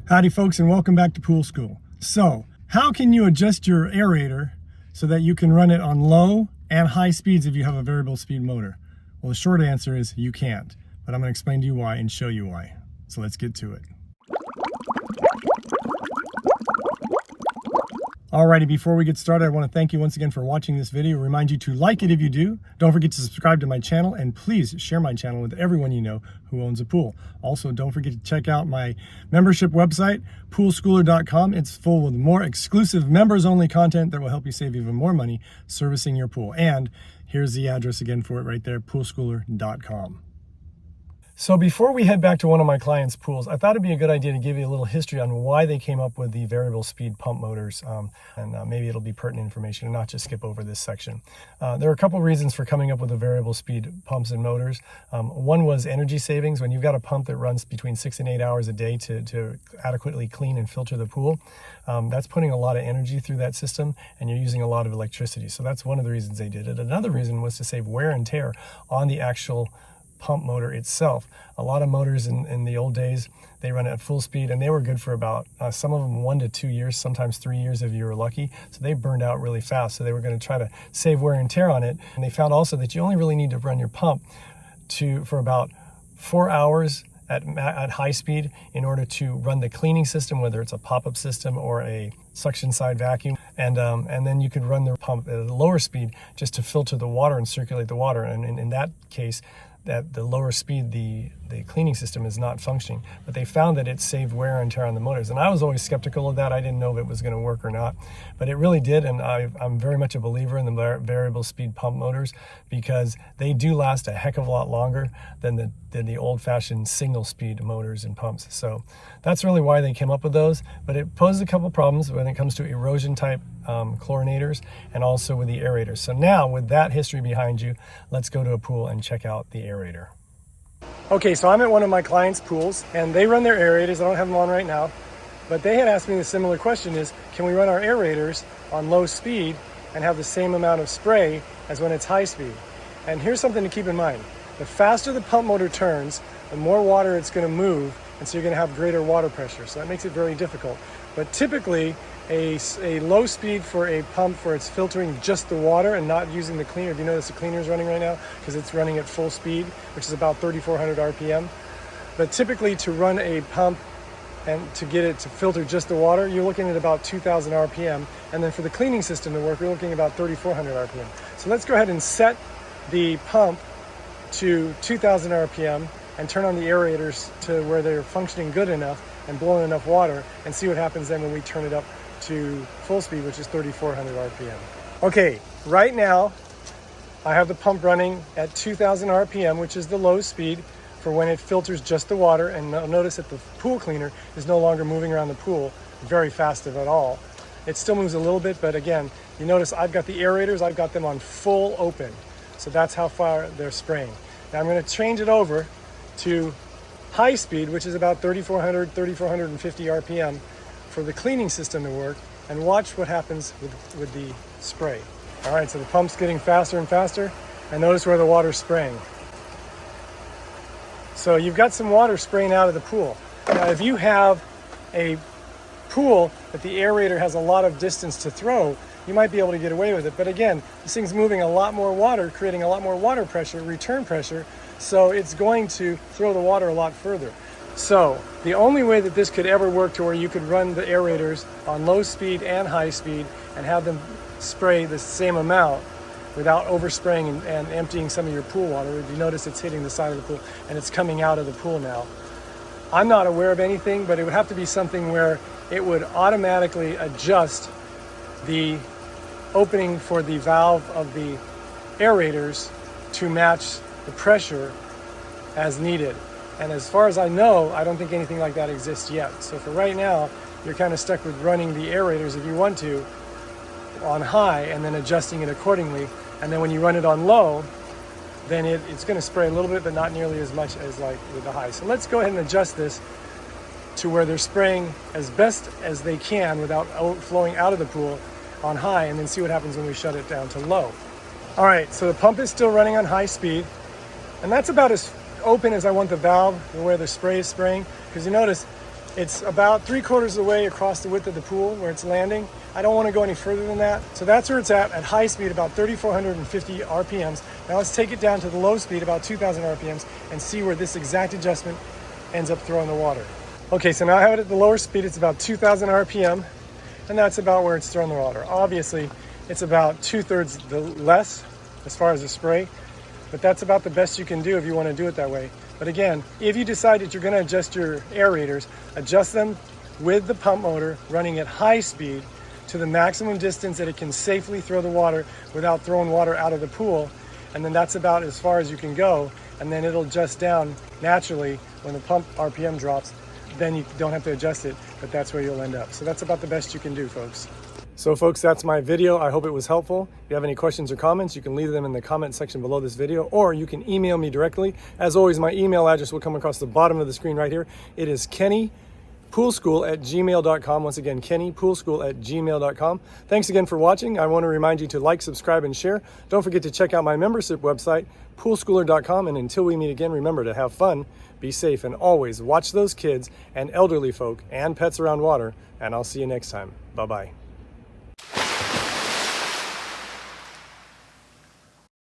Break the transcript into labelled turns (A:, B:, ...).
A: Howdy folks, and welcome back to Pool School. So, how can you adjust your aerator so that you can run it on low and high speeds if you have a variable speed motor? Well, the short answer is you can't, but I'm going to explain to you why and show you why. So let's get to it. Alrighty, before we get started, I want to thank you once again for watching this video. Remind you to like it if you do. Don't forget to subscribe to my channel, and please share my channel with everyone you know who owns a pool. Also, don't forget to check out my membership website, poolschooler.com. It's full with more exclusive members-only content that will help you save even more money servicing your pool. And here's the address again for it right there, poolschooler.com. So before we head back to one of my clients' pools, I thought it'd be a good idea to give you a little history on why they came up with the variable speed pump motors, and maybe it'll be pertinent information and not just skip over this section. There are a couple reasons for coming up with the variable speed pumps and motors. One was energy savings. When you've got a pump that runs between 6 and 8 hours a day to adequately clean and filter the pool, that's putting a lot of energy through that system, and you're using a lot of electricity. So that's one of the reasons they did it. Another reason was to save wear and tear on the actual pump motor itself. A lot of motors in the old days, they run at full speed, and they were good for about some of them 1 to 2 years, sometimes 3 years if you were lucky. So they burned out really fast. So they were going to try to save wear and tear on it. And they found also that you only really need to run your pump for about 4 hours at high speed in order to run the cleaning system, whether it's a pop-up system or a suction side vacuum, and then you could run the pump at a lower speed just to filter the water and circulate the water. And in that case, at the lower speed, the cleaning system is not functioning. But they found that it saved wear and tear on the motors. And I was always skeptical of that. I didn't know if it was going to work or not. But it really did, and I'm very much a believer in the variable speed pump motors because they do last a heck of a lot longer than the old-fashioned single-speed motors and pumps. So that's really why they came up with those. But it poses a couple problems when it comes to erosion-type chlorinators and also with the aerators. So now, with that history behind you, let's go to a pool and check out the aerator. Okay, so I'm at one of my clients' pools, and they run their aerators. I don't have them on right now, but they had asked me the similar question is, can we run our aerators on low speed and have the same amount of spray as when it's high speed? And here's something to keep in mind. The faster the pump motor turns, the more water it's going to move, and so you're going to have greater water pressure. So that makes it very difficult. But typically, a low speed for a pump for it's filtering just the water and not using the cleaner. Do you notice the cleaner is running right now? Because it's running at full speed, which is about 3,400 RPM. But typically to run a pump and to get it to filter just the water, you're looking at about 2,000 RPM. And then for the cleaning system to work, you're looking at about 3,400 RPM. So let's go ahead and set the pump to 2,000 RPM and turn on the aerators to where they're functioning good enough and blowing enough water, and see what happens then when we turn it up to full speed, which is 3,400 RPM. Okay, right now I have the pump running at 2,000 RPM, which is the low speed for when it filters just the water. And notice that the pool cleaner is no longer moving around the pool very fast at all. It still moves a little bit, but again, you notice I've got the aerators, I've got them on full open. So that's how far they're spraying. Now I'm going to change it over to high speed, which is about 3,400, 3,450 RPM for the cleaning system to work, and watch what happens with the spray. All right, so the pump's getting faster and faster, and notice where the water's spraying. So you've got some water spraying out of the pool. Now, if you have a pool that the aerator has a lot of distance to throw, you might be able to get away with it. But again, this thing's moving a lot more water, creating a lot more water pressure, return pressure, so it's going to throw the water a lot further. So the only way that this could ever work to where you could run the aerators on low speed and high speed and have them spray the same amount without overspraying and emptying some of your pool water. If you notice, it's hitting the side of the pool and it's coming out of the pool now. I'm not aware of anything, but it would have to be something where it would automatically adjust the opening for the valve of the aerators to match the pressure as needed. And as far as I know, I don't think anything like that exists yet. So for right now, you're kind of stuck with running the aerators if you want to on high and then adjusting it accordingly. And then when you run it on low, then it's going to spray a little bit, but not nearly as much as like with the high. So let's go ahead and adjust this to where they're spraying as best as they can without flowing out of the pool on high, and then see what happens when we shut it down to low. All right, so the pump is still running on high speed, and that's about as open as I want the valve where the spray is spraying, because you notice It's about 3/4 of the way across the width of the pool where it's landing. I don't want to go any further than that. So that's where it's at high speed, about 3,450 RPMs. Now let's take it down to the low speed, about 2,000 RPMs, and see where this exact adjustment ends up throwing the water. Okay, so now I have it at the lower speed. It's about 2,000 RPM, and that's about where it's throwing the water. Obviously, it's about 2/3 less as far as the spray, but that's about the best you can do if you want to do it that way. But again, if you decide that you're going to adjust your aerators, adjust them with the pump motor running at high speed to the maximum distance that it can safely throw the water without throwing water out of the pool. And then that's about as far as you can go. And then it'll adjust down naturally when the pump RPM drops. Then you don't have to adjust it, but that's where you'll end up. So that's about the best you can do, folks. So folks, that's my video. I hope it was helpful. If you have any questions or comments, you can leave them in the comment section below this video, or you can email me directly. As always, my email address will come across the bottom of the screen right here. It is kennypoolschool@gmail.com. Once again, kennypoolschool@gmail.com. Thanks again for watching. I want to remind you to like, subscribe, and share. Don't forget to check out my membership website, poolschooler.com. And until we meet again, remember to have fun, be safe, and always watch those kids and elderly folk and pets around water. And I'll see you next time. Bye-bye.